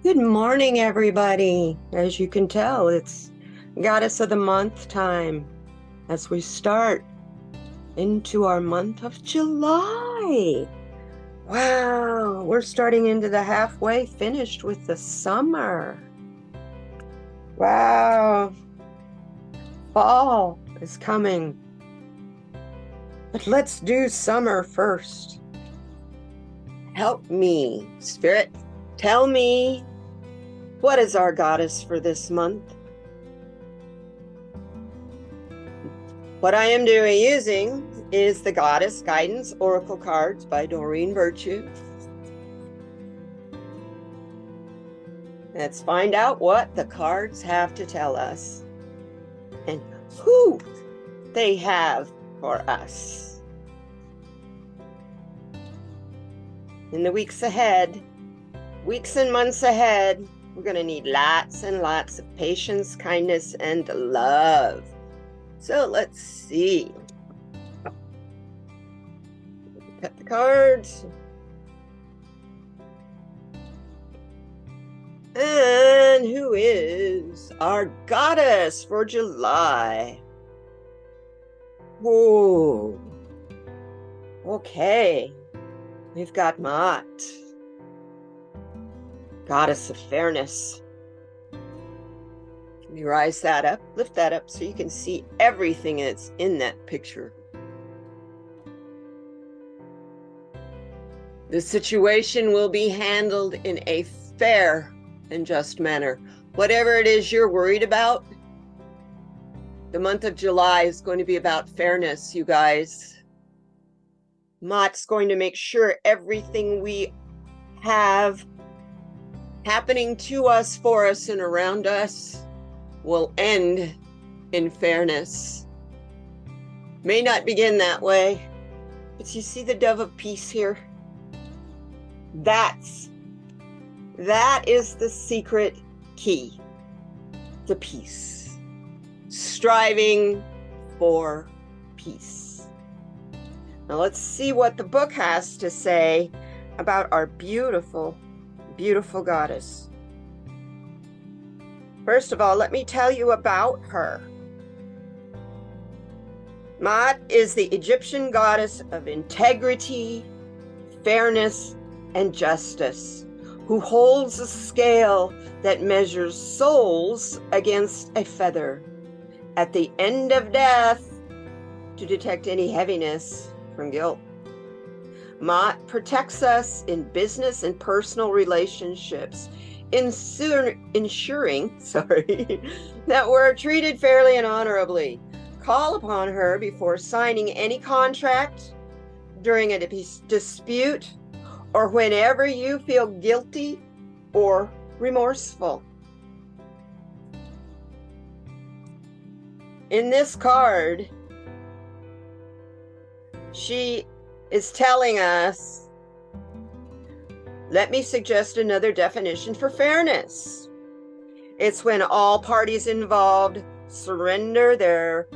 Good morning, everybody. As you can tell, it's Goddess of the Month time as we start into our month of July. Wow, we're starting into the halfway finished with the summer. Wow, fall is coming. But let's do summer first. Help me, Spirit. Tell me, what is our goddess for this month? What I am using is the Goddess Guidance Oracle Cards by Doreen Virtue. Let's find out what the cards have to tell us and who they have for us. In the weeks ahead, weeks and months ahead, we're going to need lots and lots of patience, kindness, and love. So let's see. Cut the cards. And who is our goddess for July? Whoa. Okay. We've got Mott, goddess of fairness. Let me rise that up, lift that up so you can see everything that's in that picture. The situation will be handled in a fair and just manner. Whatever it is you're worried about, the month of July is going to be about fairness, you guys. Mott's going to make sure everything we have happening to us, for us, and around us will end in fairness. May not begin that way, but you see the dove of peace here? That is the secret key to peace. Striving for peace. Now let's see what the book has to say about our beautiful, beautiful goddess. First of all, let me tell you about her. Mott is the Egyptian goddess of integrity, fairness, and justice, who holds a scale that measures souls against a feather at the end of death to detect any heaviness from guilt. Mott protects us in business and personal relationships, ensuring that we're treated fairly and honorably. Call upon her before signing any contract, during a dispute, or whenever you feel guilty or remorseful. In this card, she is telling us, let me suggest another definition for fairness. It's when all parties involved surrender their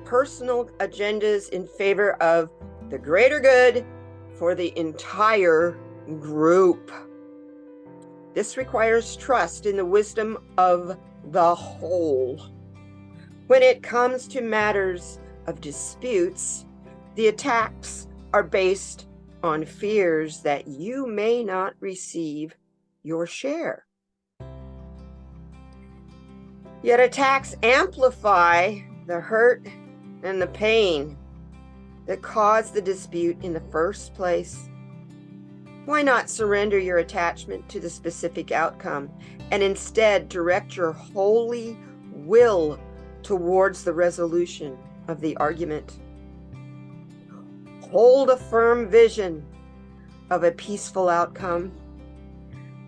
personal agendas in favor of the greater good for the entire group. This requires trust in the wisdom of the whole. When it comes to matters of disputes, the attacks are based on fears that you may not receive your share. Yet attacks amplify the hurt and the pain that caused the dispute in the first place. Why not surrender your attachment to the specific outcome and instead direct your holy will towards the resolution of the argument? Hold a firm vision of a peaceful outcome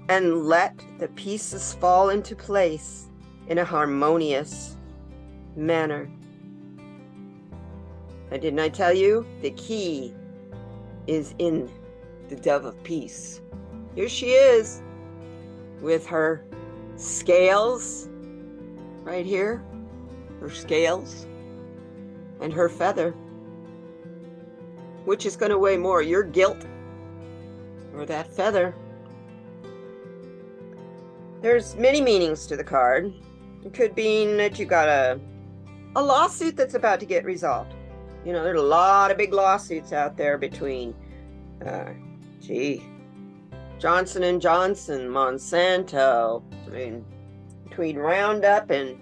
and let the pieces fall into place in a harmonious manner. Now, didn't I tell you? The key is in the dove of peace. Here she is with her scales right here, her scales, and her feather. Which is going to weigh more, your guilt or that feather? There's many meanings to the card. It could mean that you got a lawsuit that's about to get resolved. You know, there's a lot of big lawsuits out there between, Johnson & Johnson, Monsanto, between Roundup and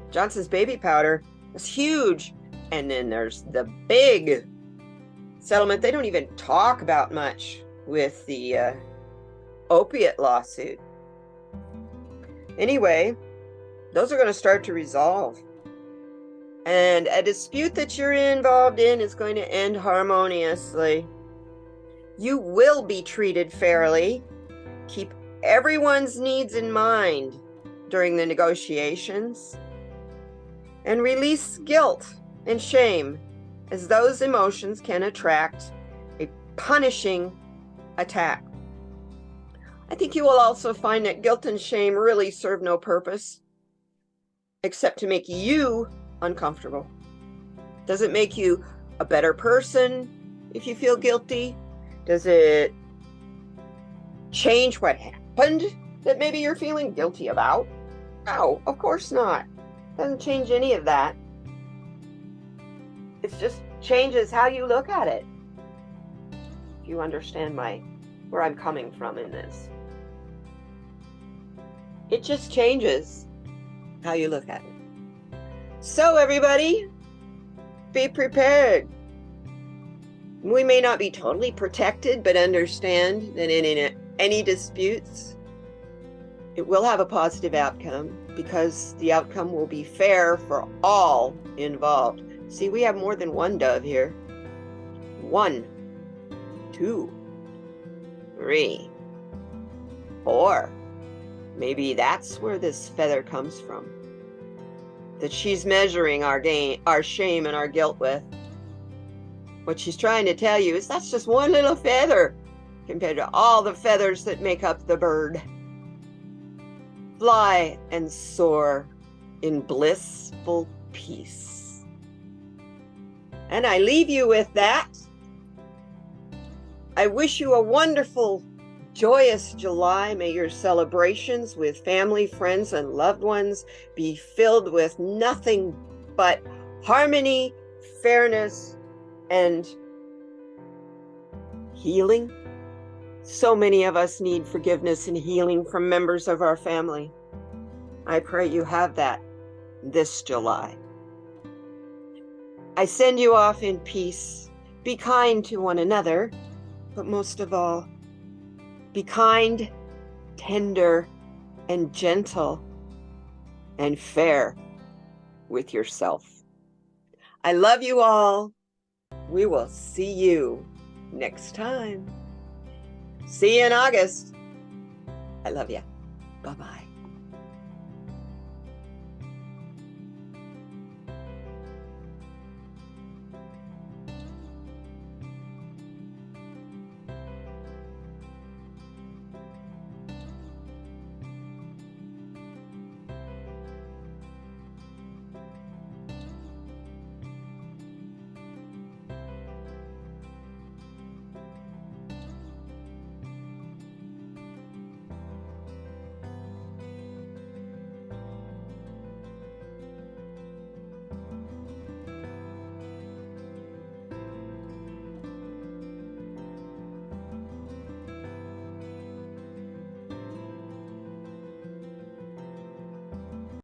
Johnson's baby powder. It's huge. And then there's the big settlement they don't even talk about much with the opiate lawsuit. Anyway, those are going to start to resolve. And a dispute that you're involved in is going to end harmoniously. You will be treated fairly. Keep everyone's needs in mind during the negotiations. And release guilt and shame, as those emotions can attract a punishing attack. I think you will also find that guilt and shame really serve no purpose except to make you uncomfortable. Does it make you a better person if you feel guilty? Does it change what happened that maybe you're feeling guilty about? No, of course not. Doesn't change any of that. It just changes how you look at it. If you understand where I'm coming from in this. It just changes how you look at it. So everybody, be prepared. We may not be totally protected, but understand that in any disputes, it will have a positive outcome because the outcome will be fair for all involved. See, we have more than one dove here. 1, 2, 3, 4. Maybe that's where this feather comes from. That she's measuring our shame and our guilt with. What she's trying to tell you is that's just one little feather compared to all the feathers that make up the bird. Fly and soar in blissful peace. And I leave you with that. I wish you a wonderful, joyous July. May your celebrations with family, friends, and loved ones be filled with nothing but harmony, fairness, and healing. So many of us need forgiveness and healing from members of our family. I pray you have that this July. I send you off in peace. Be kind to one another, but most of all, be kind, tender, and gentle, and fair with yourself. I love you all. We will see you next time. See you in August. I love you. Bye-bye.